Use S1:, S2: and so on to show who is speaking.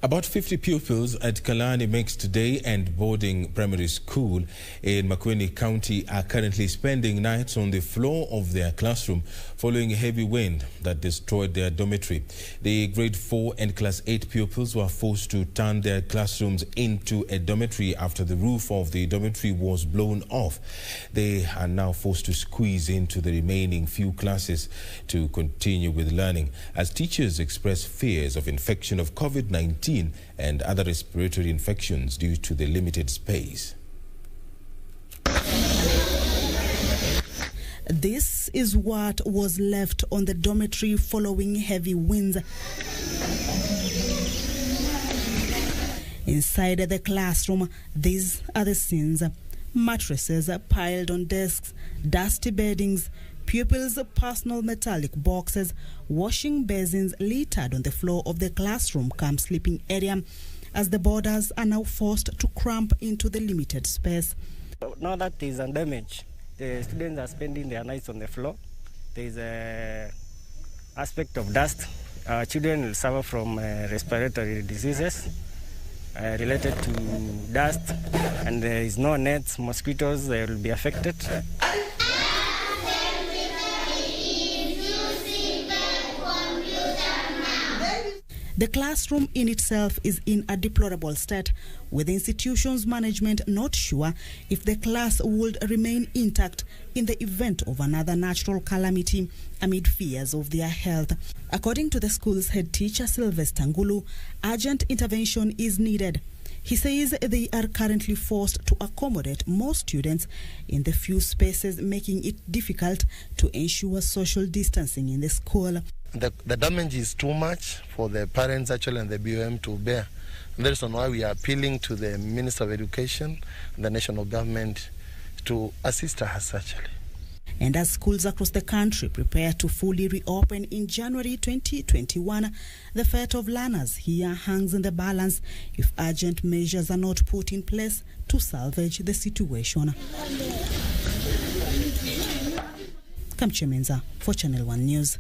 S1: About 50 pupils at Kalaani Mixed Day and Boarding Primary School in Makueni County are currently spending nights on the floor of their classroom following a heavy wind that destroyed their dormitory. The grade 4 and class 8 pupils were forced to turn their classrooms into a dormitory after the roof of the dormitory was blown off. They are now forced to squeeze into the remaining few classes to continue with learning, as teachers express fears of infection of COVID-19 and other respiratory infections due to the limited space.
S2: This is what was left on the dormitory following heavy winds. Inside the classroom, these are the scenes: mattresses piled on desks, dusty beddings, pupils' personal metallic boxes, washing basins littered on the floor of the classroom cum sleeping area, as the boarders are now forced to cramp into the limited space.
S3: Now that there is a damage, the students are spending their nights on the floor. There is an aspect of dust. Children will suffer from respiratory diseases related to dust, and there is no nets, mosquitoes, they will be affected.
S2: The classroom in itself is in a deplorable state, with the institution's management not sure if the class would remain intact in the event of another natural calamity, amid fears of their health. According to the school's head teacher, Sylvester Ngulu, urgent intervention is needed. He says they are currently forced to accommodate more students in the few spaces, making it difficult to ensure social distancing in the school.
S4: The damage is too much for the parents actually and the BOM to bear. And that is why we are appealing to the Minister of Education and the national government to assist us actually.
S2: And as schools across the country prepare to fully reopen in January 2021, the fate of learners here hangs in the balance if urgent measures are not put in place to salvage the situation. Kamchemenza for Channel 1 News.